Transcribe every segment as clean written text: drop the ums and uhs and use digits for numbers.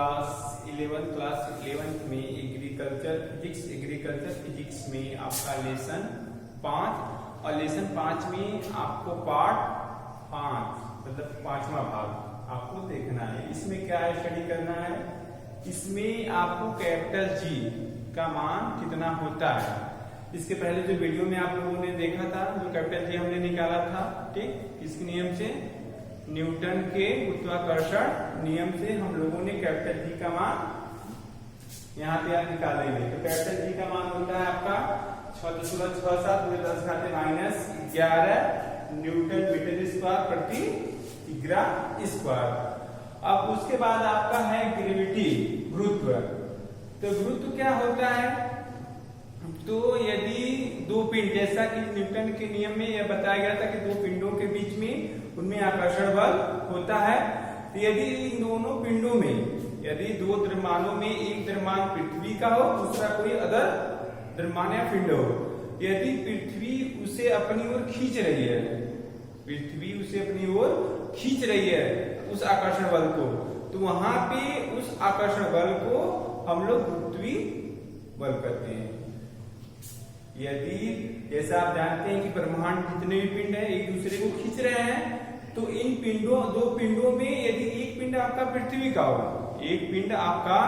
Class 11 में agriculture physics में आपका लेसन 5 और लेसन 5 में आपको पार्ट 5 मतलब 5वां भाग आपको देखना है। इसमें क्या है, स्टडी करना है। इसमें आपको कैपिटल जी का मान कितना होता है। इसके पहले जो वीडियो में आप लोगों ने देखा था, जो कैपिटल जी हमने निकाला था, ठीक, किस नियम से, न्यूटन के गुरुत्वाकर्षण नियम से हम लोगों ने कैपिटल जी का मान यहाँ पे आप निकालेंगे। तो कैपिटल जी का मान होता है आपका 6.67 -11 न्यूटन मीटर स्क्वायर प्रति ग्राम स्क्वायर। अब उसके बाद आपका है ग्रेविटी, गुरुत्व। तो गुरुत्व क्या होता है, तो यदि दो पिंड, जैसा कि न्यूटन के नियम में यह बताया गया था कि दो पिंडों के बीच में उनमें आकर्षण बल होता है। तो यदि इन दोनों पिंडों में, यदि दो द्रव्यमानों में एक द्रव्यमान पृथ्वी का हो, दूसरा कोई अदर द्रव्यमान या पिंड हो, यदि पृथ्वी उसे अपनी ओर खींच रही है, पृथ्वी उसे अपनी ओर खींच रही है उस आकर्षण बल को, तो वहां पे उस आकर्षण बल को हम लोग गुरुत्वीय बल कहते हैं। यदि जैसा आप जानते हैं कि ब्रह्मांड जितने भी पिंड है एक दूसरे को खींच रहे हैं, तो इन दो पिंडों में यदि एक पिंड आपका पृथ्वी का हो, एक पिंड आपका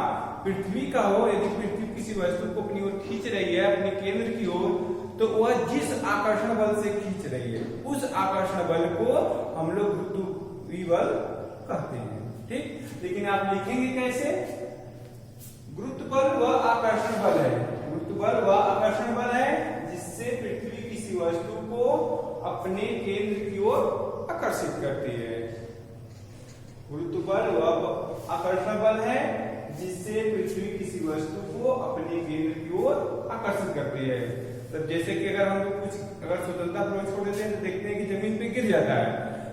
पृथ्वी का हो, यदि पृथ्वी किसी वस्तु को अपनी ओर खींच रही है अपने केंद्र की ओर, तो वह जिस आकर्षण बल से खींच रही है उस आकर्षण बल को हम लोग गुरुत्वीय बल कहते हैं। ठीक, लेकिन आप लिखेंगे कैसे, गुरुत्व बल वह आकर्षण बल है, गुरुत्व बल वह आकर्षण बल है जिससे पृथ्वी किसी वस्तु को अपने केंद्र की ओर आकर्षित करती है। गुरुत्व बल वह आकर्षण बल है जिससे पृथ्वी किसी वस्तु को अपने केंद्र की ओर आकर्षित करती है। तो जैसे कि अगर हम लोग कुछ स्वतंत्रता प्रयोग छोड़ देते हैं तो देखते हैं कि जमीन पे गिर जाता है,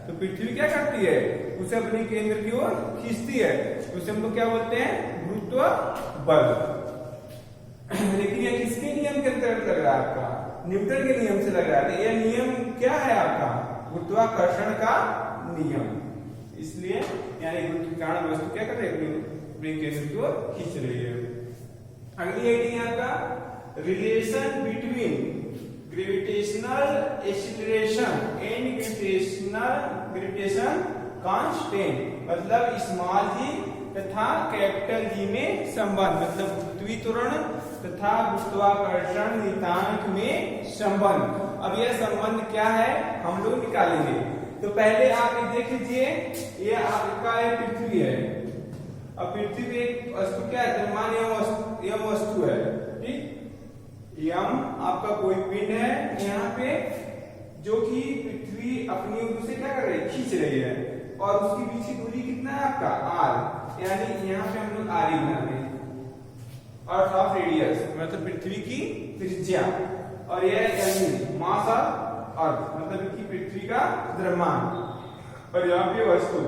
तो पृथ्वी क्या करती है, उसे अपने केंद्र की ओर खींचती है, उसे हम लोग क्या बोलते हैं, गुरुत्व बल। लेकिन ये किसके नियम के अंतर्गत लग रहा है, आपका न्यूटन के नियम से लग रहा है। यह नियम क्या है आपका, गुरुत्वाकर्षण का नियम। इसलिए यानी गुरुत्व के कारण वस्तु क्या कर रही है, अपने केंद्र की ओर खींच रही है। अगली हेडिंग आपका relation between gravitational acceleration and gravitation constant, मतलब स्मॉल जी तथा कैपिटल जी में संबंध, मतलब गुरुत्वीय त्वरण तथा गुरुत्वाकर्षण नियतांक में संबंध। अब यह संबंध क्या है हम लोग निकालेंगे। तो पहले आप ये देख लीजिए, ये आपका पृथ्वी है। अब पृथ्वी पे एक वस्तु क्या है, द्रव्यमान यम वस्तु है, ठीक, यम आपका कोई पिंड है यहाँ पे, जो कि पृथ्वी अपनी ओर से क्या कर रही है, खींच रही है, और उसकी पीछे दूरी कितना है आपका आर, यानी यहाँ पे हम लोग आर बनाते हैं, अर्थ ऑफ रेडियस मतलब पृथ्वी की त्रिज्या, और यह मास ऑफ अर्थ मतलब कि पृथ्वी का द्रव्यमान, और यहाँ पे वस्तु।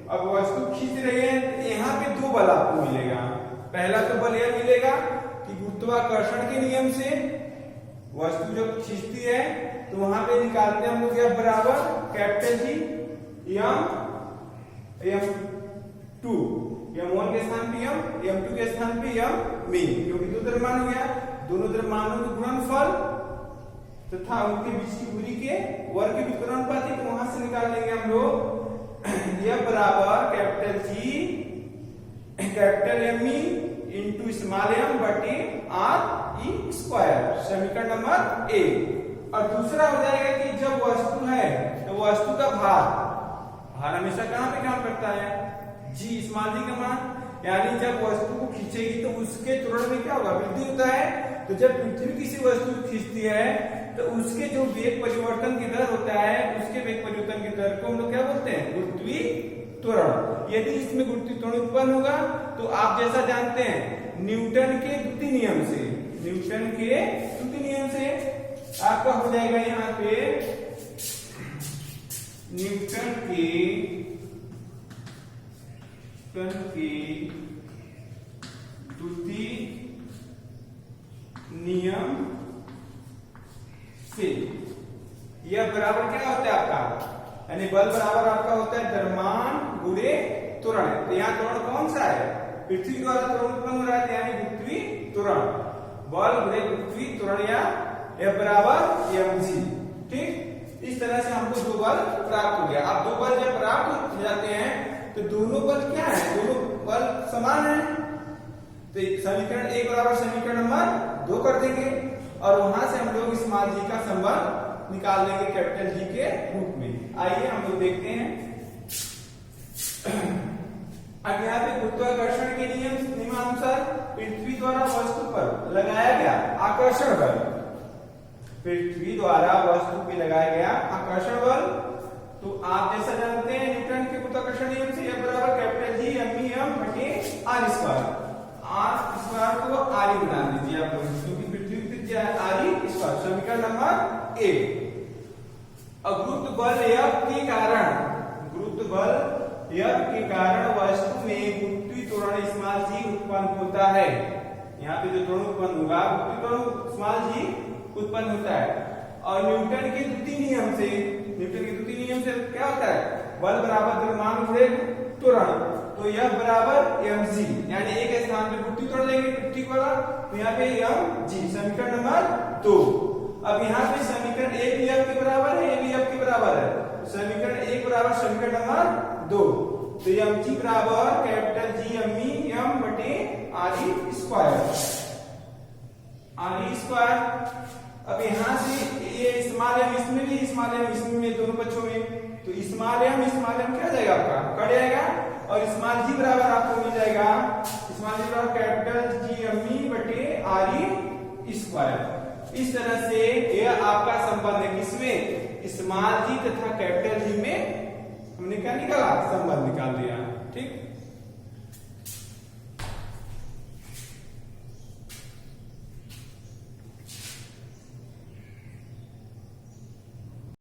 अब वस्तु खींच रही है, तो यहाँ पे दो बल आपको मिलेगा। पहला तो बल यह मिलेगा कि गुरुत्वाकर्षण के नियम से वस्तु जब खींचती है तो वहां पे निकालते हैं हम लोग F बराबर कैपिटल जी m2, m1 के स्थान पे m2 के स्थान पे मीन, क्योंकि दो द्रव्यमान हो गया, दोनों द्रव्यमानों के गुणनफल तथा उनके बीच की दूरी के वर्ग के व्युत्क्रमानुपाती, तो वहां से निकाल लेंगे हम लोग F बराबर capital G capital M into small m बटे r ई स्क्वायर, समीकरण नंबर ए। और दूसरा हो जाएगा कि जब वस्तु है तो वस्तु का भार हमेशा कहां पे काम करता है, जी स्मॉल जी का मान, यानी जब वस्तु को खींचेगी तो उसके त्वरण में क्या होगा, वृद्धि होता है। तो जब पृथ्वी किसी वस्तु को खींचती है तो उसके जो वेग परिवर्तन की दर होता है, उसके वेग परिवर्तन की दर को हम लोग क्या बोलते हैं, गुरुत्वीय त्वरण। यदि इसमें गुरुत्वीय त्वरण उत्पन्न होगा तो आप जैसा जानते हैं न्यूटन के द्वितीय नियम से, न्यूटन के द्वितीय नियम से आपका हो जाएगा यहाँ पे न्यूटन के द्वितीय नियम से यह बराबर क्या होता है आपका, यानी बल बराबर आपका होता है द्रव्यमान गुणे त्वरण। तो यहाँ त्वरण कौन सा है, पृथ्वी द्वारा त्वरण उत्पन्न हो रहा है, यानी पृथ्वी त्वरण, बल गुणे पृथ्वी त्वरण, या F बराबर mg। ठीक, इस तरह से हमको दो बल प्राप्त हो गया। अब दो बल जब प्राप्त हो जाते हैं तो दोनों बल क्या है, दोनों बल समान है, तो समीकरण 1 बराबर समीकरण नंबर 2 कर देंगे और वहां से हम लोग स्मॉल जी का संबंध निकाल लेंगे कैपिटल जी के रूप में। आइए हम लोग देखते हैं। अब यहाँ पे गुरुत्वाकर्षण के नियमानुसार पृथ्वी द्वारा वस्तु पर लगाया गया आकर्षण बल, पृथ्वी द्वारा वस्तु पे लगाया गया आकर्षण बल, तो आप जैसा जानते हैं न्यूटन के गुरुत्वाकर्षण नियम से F बराबर कैपिटल जी m बटे r स्क्वायर, r स्क्वायर को r बना दीजिए आप लोग, क्योंकि पृथ्वी की त्रिज्या है r स्क्वायर। समीकरण नंबर 1। अब गुरुत्व बल F के कारण, गुरुत्व बल F के कारण वस्तु में पृथ्वी त्वरण स्मॉल g उत्पन्न होता है। यहाँ पे जो त्वरण उत्पन्न होगा पृथ्वी त्वरण स्मॉल g उत्पन्न होता है। और न्यूटन के द्वितीय नियम से, न्यूटन के द्वितीय नियम से क्या होता है, बल बराबर द्रव्यमान गुणे त्वरण, तो F बराबर mg, यानी एक स्थान पे पृथ्वी त्वरण लेंगे पृथ्वी वाला, तो यहाँ पे mg, समीकरण नंबर 2। अब यहाँ पे समीकरण 1 भी F के बराबर है, ये भी F के बराबर है, समीकरण 1 बराबर समीकरण नंबर 2, तो mg बराबर कैपिटल G m बटे r स्क्वायर, r स्क्वायर। अब यहाँ से ये स्मॉल m इसमें भी, स्मॉल m इसमें भी, दोनों बच्चों में, तो स्मॉल m क्या जाएगा आपका, कट जाएगा, और स्मॉल g बराबर आपको मिल जाएगा, स्मॉल g बराबर कैपिटल G बटे r स्क्वायर। इस तरह से यह आपका संबंध है, किसमें, स्मॉल g तथा कैपिटल G में हमने क्या निकाला, संबंध निकाल दिया। ठीक।